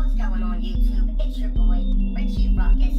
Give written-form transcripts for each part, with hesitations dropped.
What's going on YouTube? It's your boy, Richie Ruckus.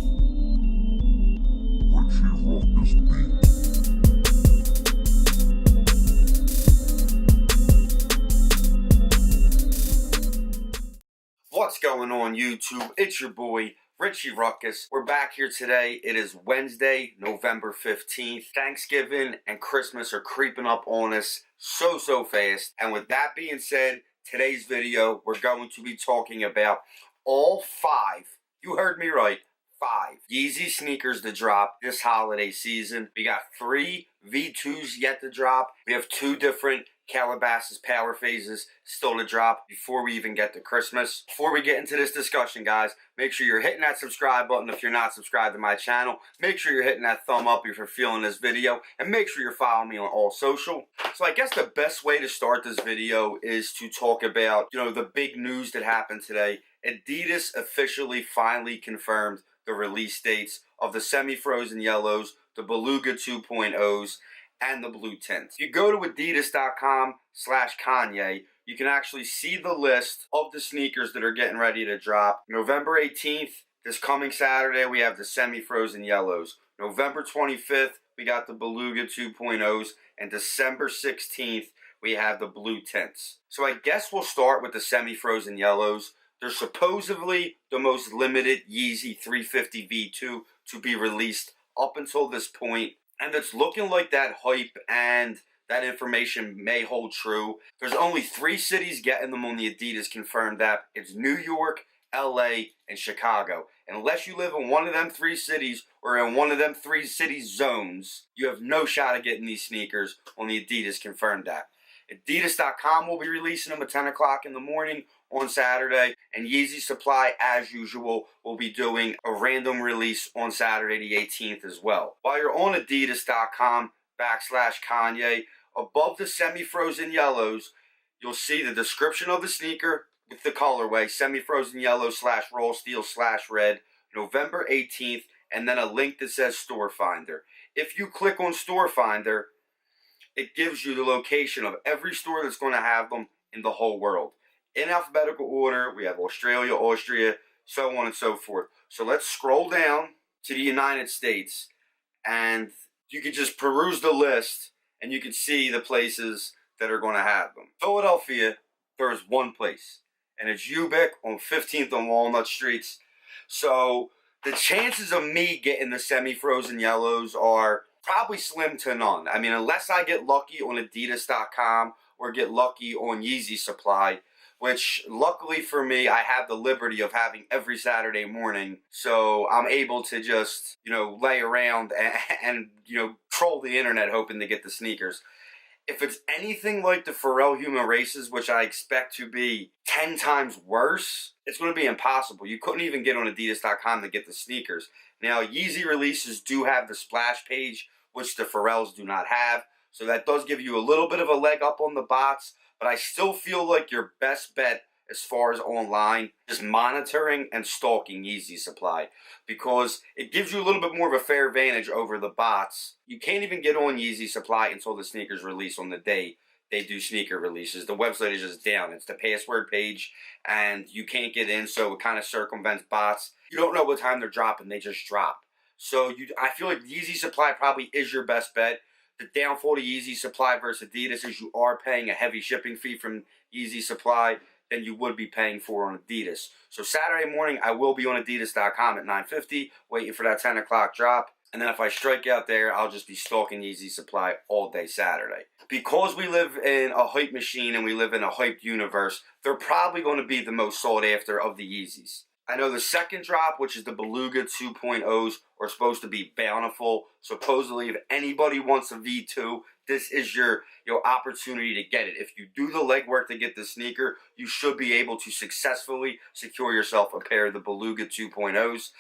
What's going on YouTube? It's your boy, Richie Ruckus. We're back here today. It is Wednesday, November 15th. Thanksgiving and Christmas are creeping up on us so fast. And with that being said, today's video, we're going to be talking about all 5, you heard me right, 5 Yeezy sneakers to drop this holiday season. We got 3 V2s yet to drop. We have 2 different Calabasas Powerphases still to drop before we even get to Christmas. Before we get into this discussion, guys, make sure you're hitting that subscribe button if you're not subscribed to my channel. Make sure you're hitting that thumb up if you're feeling this video. And make sure you're following me on all social. So I guess the best way to start this video is to talk about, the big news that happened today. Adidas officially finally confirmed the release dates of the semi-frozen yellows, the Beluga 2.0s, and the blue tint. If you go to adidas.com/Kanye, you can actually see the list of the sneakers that are getting ready to drop. November 18th, this coming Saturday, we have the semi-frozen yellows. November 25th, we got the Beluga 2.0s, and December 16th, we have the blue tints. So I guess we'll start with the semi-frozen yellows. They're supposedly the most limited Yeezy 350 V2 to be released up until this point. And it's looking like that hype and that information may hold true. There's only 3 cities getting them on the Adidas confirmed app. It's New York, LA, and Chicago. Unless you live in one of them 3 cities or in one of them 3 cities zones, you have no shot at getting these sneakers on the Adidas confirmed app. Adidas.com will be releasing them at 10 o'clock in the morning on Saturday, and Yeezy Supply, as usual, will be doing a random release on Saturday the 18th as well. While you're on Adidas.com/Kanye, above the semi-frozen yellows, you'll see the description of the sneaker with the colorway, semi-frozen yellow / roll steel / red, November 18th, and then a link that says Store Finder. If you click on Store Finder, it gives you the location of every store that's going to have them in the whole world. In alphabetical order, we have Australia, Austria, so on and so forth. So let's scroll down to the United States, and you can just peruse the list, and you can see the places that are going to have them. Philadelphia, there is one place, and it's Ubick on 15th on Walnut Streets. So the chances of me getting the semi-frozen yellows are probably slim to none. I mean, unless I get lucky on Adidas.com or get lucky on Yeezy Supply, which luckily for me, I have the liberty of having every Saturday morning. So I'm able to just, lay around and troll the internet hoping to get the sneakers. If it's anything like the Pharrell Human Races, which I expect to be 10 times worse, it's going to be impossible. You couldn't even get on Adidas.com to get the sneakers. Now, Yeezy releases do have the splash page, which the Pharrells do not have. So that does give you a little bit of a leg up on the bots. But I still feel like your best bet as far as online is monitoring and stalking Yeezy Supply, because it gives you a little bit more of a fair advantage over the bots. You can't even get on Yeezy Supply until the sneakers release on the day they do sneaker releases. The website is just down. It's the password page, and you can't get in, so it kind of circumvents bots. You don't know what time they're dropping. They just drop. So I feel like Yeezy Supply probably is your best bet. The downfall to Yeezy Supply versus Adidas is you are paying a heavy shipping fee from Yeezy Supply than you would be paying for on Adidas. So Saturday morning, I will be on Adidas.com at 9:50, waiting for that 10 o'clock drop. And then if I strike out there, I'll just be stalking Yeezy Supply all day Saturday. Because we live in a hype machine and we live in a hyped universe, they're probably going to be the most sought after of the Yeezys. I know the second drop, which is the Beluga 2.0s, are supposed to be bountiful. Supposedly, if anybody wants a V2, this is your opportunity to get it. If you do the legwork to get the sneaker, you should be able to successfully secure yourself a pair of the Beluga 2.0s.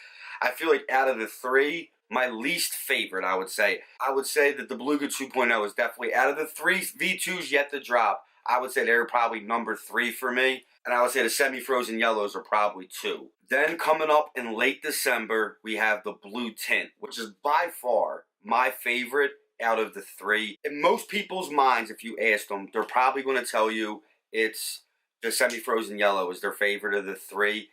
I feel like out of the 3, my least favorite, I would say that the Beluga 2.0 is definitely, out of the 3 V2s yet to drop, I would say they're probably number 3 for me. And I would say the semi-frozen yellows are probably 2. Then coming up in late December, we have the blue tint, which is by far my favorite out of the 3. In most people's minds, if you ask them, they're probably going to tell you it's the semi-frozen yellow is their favorite of the 3.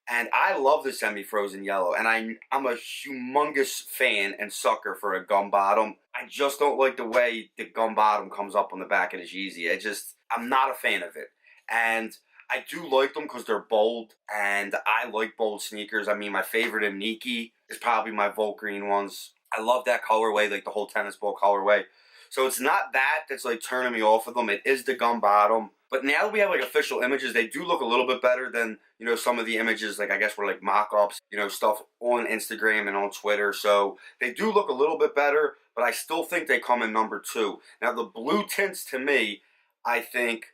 And I love the semi-frozen yellow, and I'm a humongous fan and sucker for a gum bottom. I just don't like the way the gum bottom comes up on the back of the Yeezy. I'm not a fan of it. And I do like them because they're bold, and I like bold sneakers. I mean, my favorite in Nike is probably my Volt Green ones. I love that colorway, like the whole tennis ball colorway. So it's not that that's like turning me off of them. It is the gum bottom. But now that we have like official images, they do look a little bit better than, some of the images, like I guess were like mock-ups, stuff on Instagram and on Twitter. So they do look a little bit better, but I still think they come in number 2. Now the blue tints to me, I think,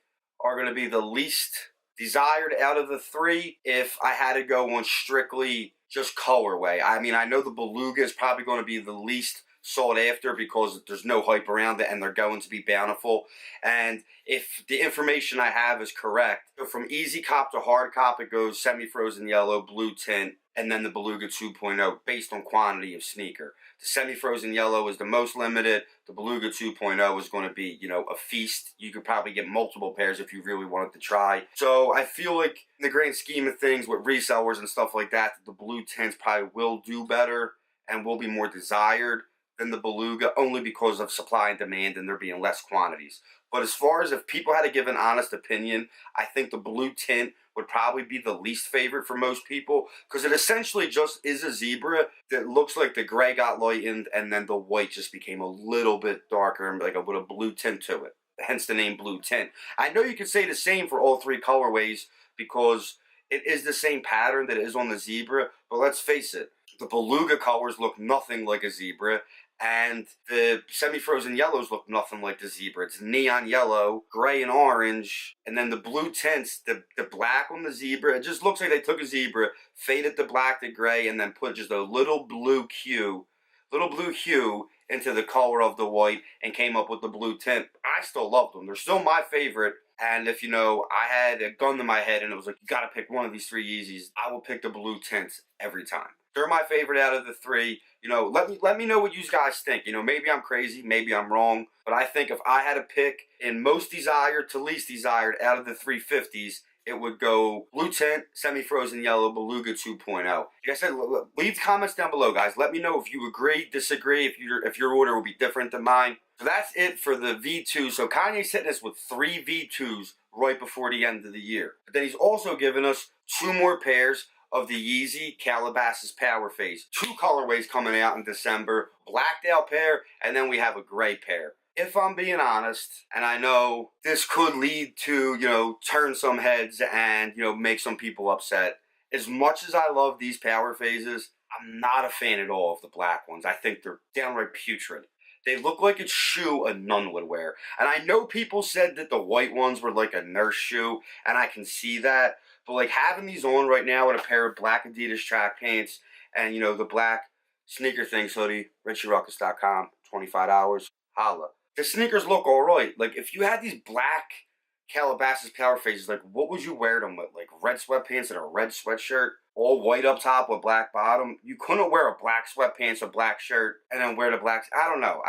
are going to be the least desired out of the 3 if I had to go on strictly just colorway. I mean, I know the Beluga is probably going to be the least sought after because there's no hype around it and they're going to be bountiful. And if the information I have is correct, so from easy cop to hard cop, it goes semi-frozen yellow, blue tint, and then the Beluga 2.0 based on quantity of sneaker. The semi-frozen yellow is the most limited. The Beluga 2.0 is going to be, a feast. You could probably get multiple pairs if you really wanted to try. So I feel like in the grand scheme of things with resellers and stuff like that, the blue tints probably will do better and will be more desired than the Beluga, only because of supply and demand and there being less quantities. But as far as if people had to give an honest opinion, I think the blue tint would probably be the least favorite for most people because it essentially just is a zebra that looks like the gray got lightened and then the white just became a little bit darker and like with a blue tint to it. Hence the name blue tint. I know you could say the same for all 3 colorways because it is the same pattern that it is on the zebra, but let's face it, the Beluga colors look nothing like a zebra, and the semi-frozen yellows look nothing like the zebra. It's neon yellow, gray and orange, and then the blue tints, the black on the zebra, it just looks like they took a zebra, faded the black to gray, and then put just a little blue hue into the color of the white and came up with the blue tint. I still love them. They're still my favorite. And if, I had a gun to my head and it was like, you got to pick one of these 3 Yeezys, I will pick the blue tints every time. They're my favorite out of the 3. Let me know what you guys think. Maybe I'm crazy, maybe I'm wrong, but I think if I had to pick in most desired to least desired out of the 350s, it would go blue tint, semi-frozen yellow, Beluga 2.0. Like I said, leave comments down below, guys. Let me know if you agree, disagree, if your order will be different than mine. So that's it for the V2. So Kanye's hitting us with 3 V2s right before the end of the year. But then he's also given us 2 more pairs of the Yeezy Calabasas Powerphase. 2 colorways coming out in December. Blacked out pair, and then we have a gray pair. If I'm being honest, and I know this could lead to, turn some heads and, make some people upset. As much as I love these Powerphases, I'm not a fan at all of the black ones. I think they're downright putrid. They look like a shoe a nun would wear. And I know people said that the white ones were like a nurse shoe, and I can see that. But like having these on right now with a pair of black Adidas track pants and, the black sneaker things hoodie, RichieRuckus.com, $25, holla. The sneakers look alright. Like if you had these black Calabasas Powerphases, like what would you wear them with? Like red sweatpants and a red sweatshirt? All white up top with black bottom. You couldn't wear a black sweatpants, a black shirt, and then wear the blacks. I don't know.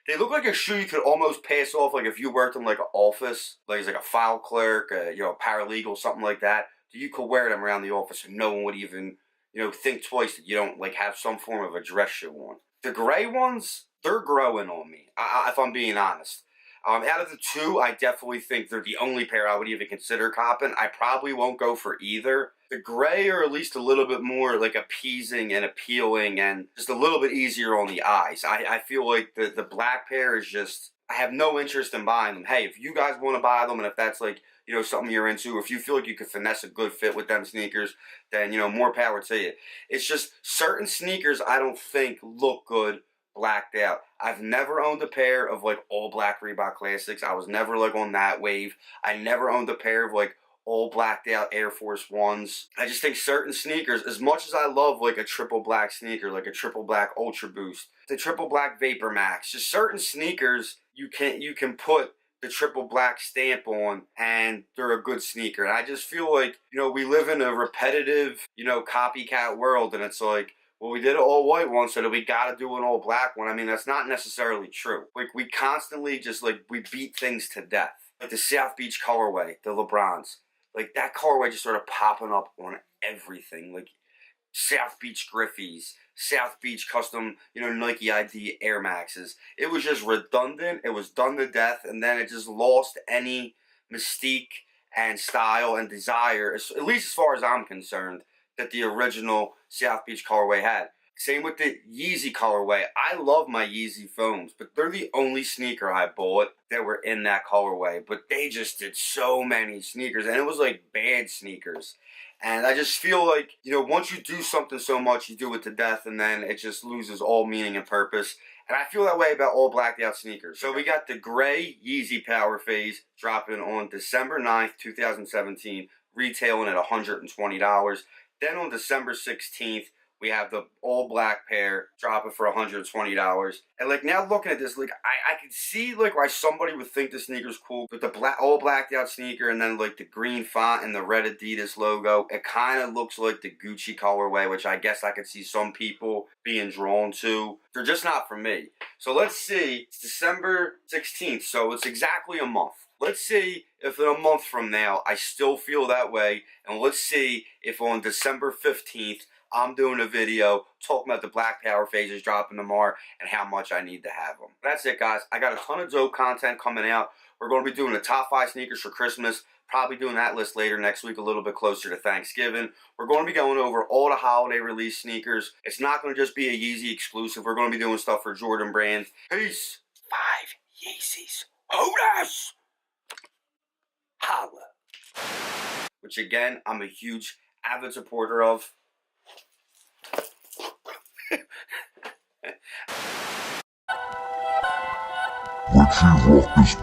They look like a shoe you could almost pass off, like if you worked in like an office, like as like a file clerk, a paralegal, something like that. You could wear them around the office and no one would even, think twice that you don't like have some form of a dress shoe on. The gray ones, they're growing on me, if I'm being honest. Out of the 2, I definitely think they're the only pair I would even consider copping. I probably won't go for either. The gray are at least a little bit more like appeasing and appealing and just a little bit easier on the eyes. I feel like the black pair is just, I have no interest in buying them. Hey, if you guys want to buy them and if that's like, something you're into, or if you feel like you could finesse a good fit with them sneakers, then, more power to you. It's just certain sneakers I don't think look good blacked out. I've never owned a pair of like all black Reebok Classics. I was never like on that wave. I never owned a pair of like all blacked out Air Force Ones. I just think certain sneakers, as much as I love like a triple black sneaker, like a triple black Ultra Boost, the triple black Vapor Max, just certain sneakers you can put the triple black stamp on and they're a good sneaker. And I just feel like, we live in a repetitive, copycat world, and it's like, well, we did an all white one, so that we gotta do an all black one. I mean, that's not necessarily true. Like, we constantly just, we beat things to death. Like the South Beach colorway, the LeBrons. Like, that colorway just started popping up on everything. Like South Beach Griffies, South Beach custom, Nike ID Air Maxes. It was just redundant. It was done to death, and then it just lost any mystique and style and desire, at least as far as I'm concerned, that the original South Beach colorway had. Same with the Yeezy colorway. I love my Yeezy foams, but they're the only sneaker I bought that were in that colorway. But they just did so many sneakers, and it was like bad sneakers. And I just feel like, once you do something so much, you do it to death, and then it just loses all meaning and purpose. And I feel that way about all blacked out sneakers. So we got the gray Yeezy Powerphase dropping on December 9th, 2017, retailing at $120. Then on December 16th, we have the all black pair dropping for $120. And like now looking at this, like I can see like why somebody would think the sneaker's cool. With the all blacked out sneaker and then like the green font and the red Adidas logo, it kind of looks like the Gucci colorway, which I guess I could see some people being drawn to. They're just not for me. So let's see, it's December 16th, so it's exactly a month. Let's see if in a month from now I still feel that way, and let's see if on December 15th I'm doing a video talking about the black Powerphases dropping tomorrow and how much I need to have them. That's it, guys. I got a ton of dope content coming out. We're going to be doing the top 5 sneakers for Christmas. Probably doing that list later next week, a little bit closer to Thanksgiving. We're going to be going over all the holiday release sneakers. It's not going to just be a Yeezy exclusive. We're going to be doing stuff for Jordan Brand. Peace. 5 Yeezys. Otis! Holla. Which again, I'm a huge avid supporter of. Richie Rock is